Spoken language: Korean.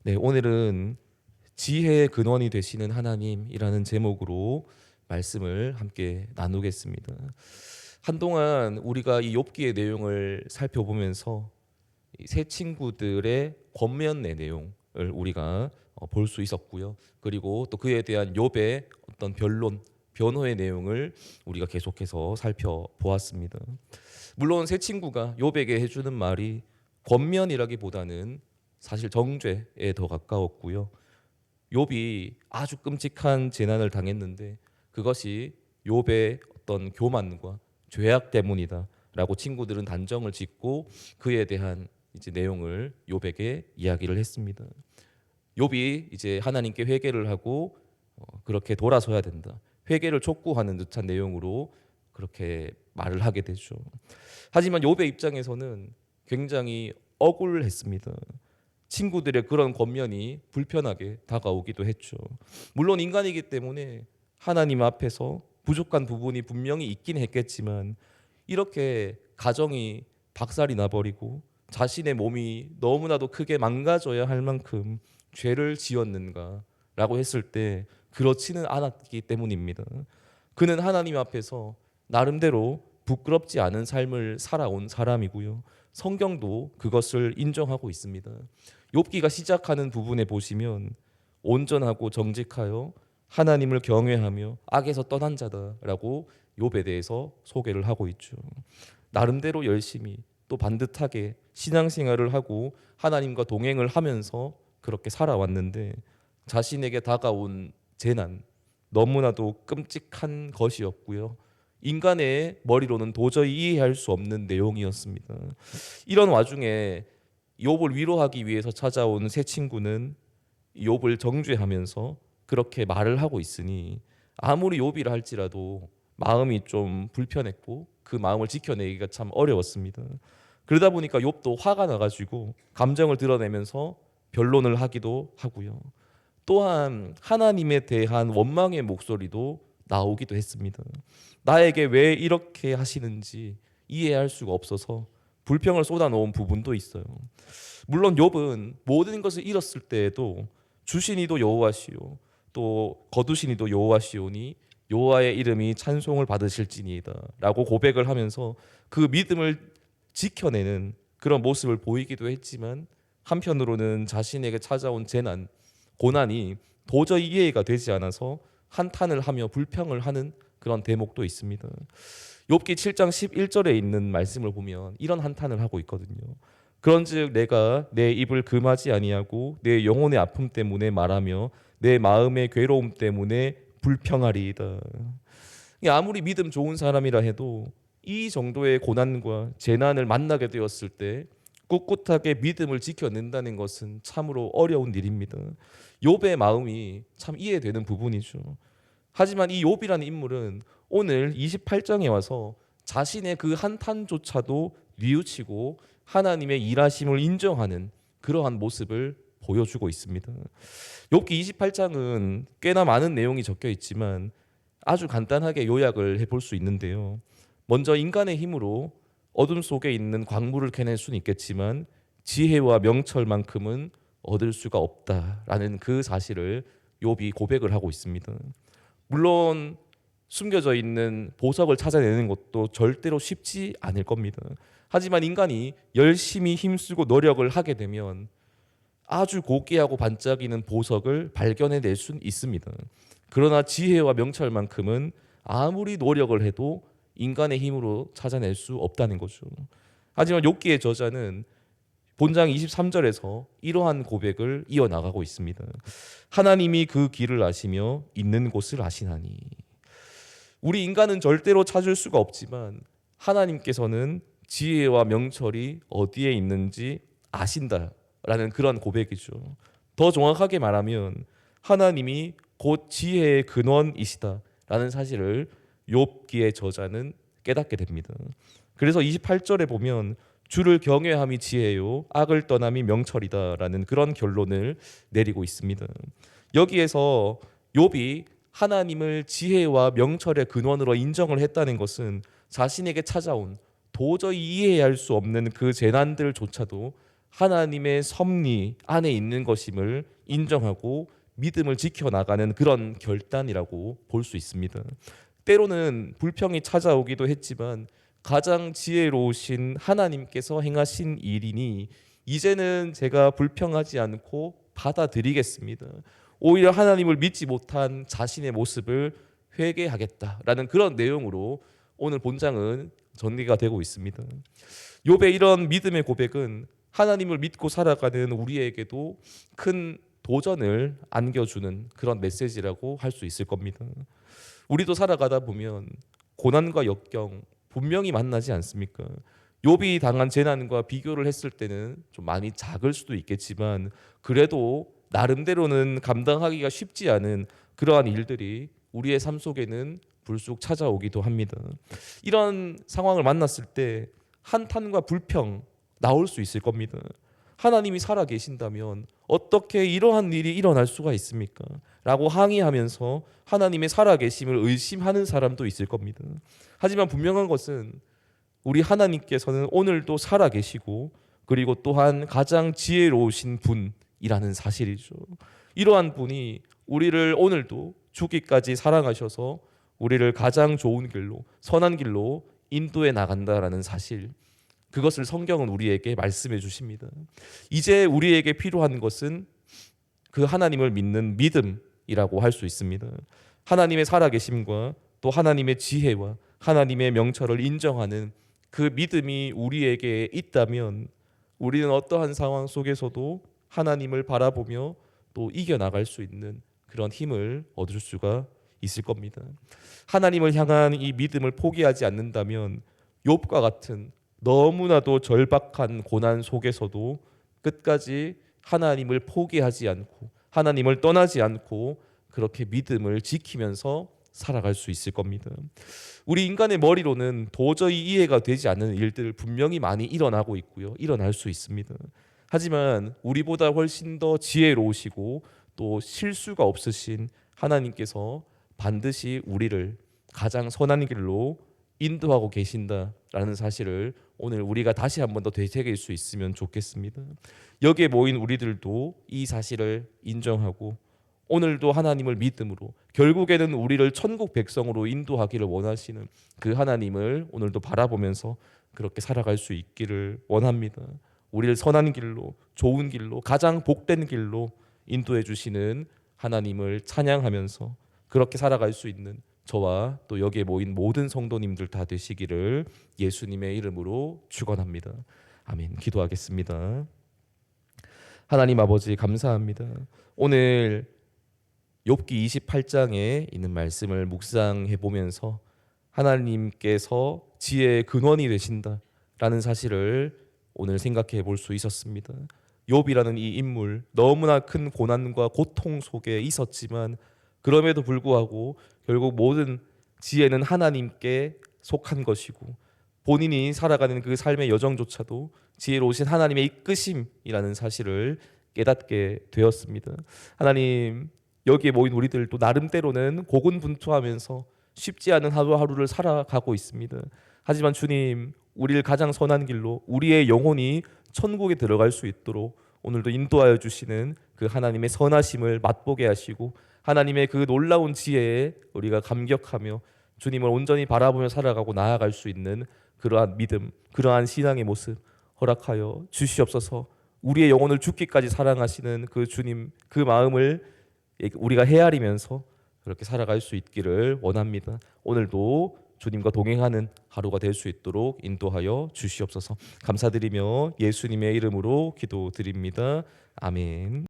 네, 오늘은 지혜의 근원이 되시는 하나님이라는 제목으로 말씀을 함께 나누겠습니다. 한동안 우리가 이 욥기의 내용을 살펴보면서 이 세 친구들의 권면의 내용을 우리가 볼 수 있었고요. 그리고 또 그에 대한 욥의 어떤 변론, 변호의 내용을 우리가 계속해서 살펴보았습니다. 물론 세 친구가 욥에게 해주는 말이 권면이라기보다는 사실 정죄에 더 가까웠고요. 욥이 아주 끔찍한 재난을 당했는데 그것이 욥의 어떤 교만과 죄악 때문이다라고 친구들은 단정을 짓고 그에 대한 이제 내용을 욥에게 이야기를 했습니다. 욥이 이제 하나님께 회개를 하고 그렇게 돌아서야 된다. 회개를 촉구하는 듯한 내용으로 그렇게 말을 하게 되죠. 하지만 욥의 입장에서는 굉장히 억울했습니다. 친구들의 그런 권면이 불편하게 다가오기도 했죠. 물론 인간이기 때문에 하나님 앞에서 부족한 부분이 분명히 있긴 했겠지만 이렇게 가정이 박살이 나버리고 자신의 몸이 너무나도 크게 망가져야 할 만큼 죄를 지었는가라고 했을 때 그렇지는 않았기 때문입니다. 그는 하나님 앞에서 나름대로 부끄럽지 않은 삶을 살아온 사람이고요. 성경도 그것을 인정하고 있습니다. 욥기가 시작하는 부분에 보시면 온전하고 정직하여 하나님을 경외하며 악에서 떠난 자다라고 욥에 대해서 소개를 하고 있죠. 나름대로 열심히 또 반듯하게 신앙생활을 하고 하나님과 동행을 하면서 그렇게 살아왔는데 자신에게 다가온 재난 너무나도 끔찍한 것이었고요. 인간의 머리로는 도저히 이해할 수 없는 내용이었습니다. 이런 와중에 욥을 위로하기 위해서 찾아온 세 친구는 욥을 정죄하면서 그렇게 말을 하고 있으니 아무리 욥이라 할지라도 마음이 좀 불편했고 그 마음을 지켜내기가 참 어려웠습니다. 그러다 보니까 욥도 화가 나가지고 감정을 드러내면서 변론을 하기도 하고요. 또한 하나님에 대한 원망의 목소리도 나오기도 했습니다. 나에게 왜 이렇게 하시는지 이해할 수가 없어서 불평을 쏟아놓은 부분도 있어요. 물론 욥은 모든 것을 잃었을 때에도 주신 이도 여호와시요 또 거두신 이도 여호와시오니 여호와의 이름이 찬송을 받으실지니이다라고 고백을 하면서 그 믿음을 지켜내는 그런 모습을 보이기도 했지만 한편으로는 자신에게 찾아온 재난, 고난이 도저히 이해가 되지 않아서 한탄을 하며 불평을 하는 그런 대목도 있습니다. 욥기 7장 11절에 있는 말씀을 보면 이런 한탄을 하고 있거든요. 그런즉 내가 내 입을 금하지 아니하고 내 영혼의 아픔 때문에 말하며 내 마음의 괴로움 때문에 불평하리이다. 아무리 믿음 좋은 사람이라 해도 이 정도의 고난과 재난을 만나게 되었을 때 꿋꿋하게 믿음을 지켜낸다는 것은 참으로 어려운 일입니다. 욥의 마음이 참 이해되는 부분이죠. 하지만 이 욥이라는 인물은 오늘 28장에 와서 자신의 그 한탄조차도 뉘우치고 하나님의 일하심을 인정하는 그러한 모습을 보여주고 있습니다. 욥기 28장은 꽤나 많은 내용이 적혀 있지만 아주 간단하게 요약을 해볼 수 있는데요. 먼저 인간의 힘으로 어둠 속에 있는 광물을 캐낼 수는 있겠지만 지혜와 명철만큼은 얻을 수가 없다라는 그 사실을 욥이 고백을 하고 있습니다. 물론 숨겨져 있는 보석을 찾아내는 것도 절대로 쉽지 않을 겁니다. 하지만 인간이 열심히 힘쓰고 노력을 하게 되면 아주 고귀하고 반짝이는 보석을 발견해낼 수는 있습니다. 그러나 지혜와 명철만큼은 아무리 노력을 해도 인간의 힘으로 찾아낼 수 없다는 거죠. 하지만 욥기의 저자는 본장 23절에서 이러한 고백을 이어나가고 있습니다. 하나님이 그 길을 아시며 있는 곳을 아시나니. 우리 인간은 절대로 찾을 수가 없지만 하나님께서는 지혜와 명철이 어디에 있는지 아신다라는 그런 고백이죠. 더 정확하게 말하면 하나님이 곧 지혜의 근원이시다라는 사실을 욥기의 저자는 깨닫게 됩니다. 그래서 28절에 보면 주를 경외함이 지혜요 악을 떠남이 명철이다라는 그런 결론을 내리고 있습니다. 여기에서 욥이 하나님을 지혜와 명철의 근원으로 인정을 했다는 것은 자신에게 찾아온 도저히 이해할 수 없는 그 재난들조차도 하나님의 섭리 안에 있는 것임을 인정하고 믿음을 지켜나가는 그런 결단이라고 볼 수 있습니다. 때로는 불평이 찾아오기도 했지만 가장 지혜로우신 하나님께서 행하신 일이니 이제는 제가 불평하지 않고 받아들이겠습니다. 오히려 하나님을 믿지 못한 자신의 모습을 회개하겠다라는 그런 내용으로 오늘 본장은 전개가 되고 있습니다. 욥의 이런 믿음의 고백은 하나님을 믿고 살아가는 우리에게도 큰 도전을 안겨주는 그런 메시지라고 할 수 있을 겁니다. 우리도 살아가다 보면 고난과 역경 분명히 만나지 않습니까? 욥이 당한 재난과 비교를 했을 때는 좀 많이 작을 수도 있겠지만 그래도 나름대로는 감당하기가 쉽지 않은 그러한 일들이 우리의 삶 속에는 불쑥 찾아오기도 합니다. 이런 상황을 만났을 때 한탄과 불평 나올 수 있을 겁니다. 하나님이 살아 계신다면 어떻게 이러한 일이 일어날 수가 있습니까? 라고 항의하면서 하나님의 살아 계심을 의심하는 사람도 있을 겁니다. 하지만 분명한 것은 우리 하나님께서는 오늘도 살아 계시고 그리고 또한 가장 지혜로우신 분이라는 사실이죠. 이러한 분이 우리를 오늘도 죽기까지 사랑하셔서 우리를 가장 좋은 길로 선한 길로 인도해 나간다라는 사실, 그것을 성경은 우리에게 말씀해 주십니다. 이제 우리에게 필요한 것은 그 하나님을 믿는 믿음이라고 할 수 있습니다. 하나님의 살아계심과 또 하나님의 지혜와 하나님의 명철을 인정하는 그 믿음이 우리에게 있다면 우리는 어떠한 상황 속에서도 하나님을 바라보며 또 이겨나갈 수 있는 그런 힘을 얻을 수가 있을 겁니다. 하나님을 향한 이 믿음을 포기하지 않는다면 욥과 같은 너무나도 절박한 고난 속에서도 끝까지 하나님을 포기하지 않고 하나님을 떠나지 않고 그렇게 믿음을 지키면서 살아갈 수 있을 겁니다. 우리 인간의 머리로는 도저히 이해가 되지 않는 일들 분명히 많이 일어나고 있고요. 일어날 수 있습니다. 하지만 우리보다 훨씬 더 지혜로우시고 또 실수가 없으신 하나님께서 반드시 우리를 가장 선한 길로 인도하고 계신다라는 사실을 오늘 우리가 다시 한 번 더 되새길 수 있으면 좋겠습니다. 여기에 모인 우리들도 이 사실을 인정하고 오늘도 하나님을 믿음으로 결국에는 우리를 천국 백성으로 인도하기를 원하시는 그 하나님을 오늘도 바라보면서 그렇게 살아갈 수 있기를 원합니다. 우리를 선한 길로, 좋은 길로, 가장 복된 길로 인도해 주시는 하나님을 찬양하면서 그렇게 살아갈 수 있는 저와 또 여기에 모인 모든 성도님들 다 되시기를 예수님의 이름으로 축원합니다. 아멘. 기도하겠습니다. 하나님 아버지 감사합니다. 오늘 욥기 28장에 있는 말씀을 묵상해 보면서 하나님께서 지혜의 근원이 되신다라는 사실을 오늘 생각해 볼 수 있었습니다. 욥이라는 이 인물 너무나 큰 고난과 고통 속에 있었지만 그럼에도 불구하고 결국 모든 지혜는 하나님께 속한 것이고 본인이 살아가는 그 삶의 여정조차도 지혜로우신 하나님의 이끄심이라는 사실을 깨닫게 되었습니다. 하나님, 여기에 모인 우리들도 나름대로는 고군분투하면서 쉽지 않은 하루하루를 살아가고 있습니다. 하지만 주님, 우리를 가장 선한 길로 우리의 영혼이 천국에 들어갈 수 있도록 오늘도 인도하여 주시는 그 하나님의 선하심을 맛보게 하시고 하나님의 그 놀라운 지혜에 우리가 감격하며 주님을 온전히 바라보며 살아가고 나아갈 수 있는 그러한 믿음, 그러한 신앙의 모습 허락하여 주시옵소서. 우리의 영혼을 죽기까지 사랑하시는 그 주님, 그 마음을 우리가 헤아리면서 그렇게 살아갈 수 있기를 원합니다. 오늘도 주님과 동행하는 하루가 될 수 있도록 인도하여 주시옵소서. 감사드리며 예수님의 이름으로 기도드립니다. 아멘.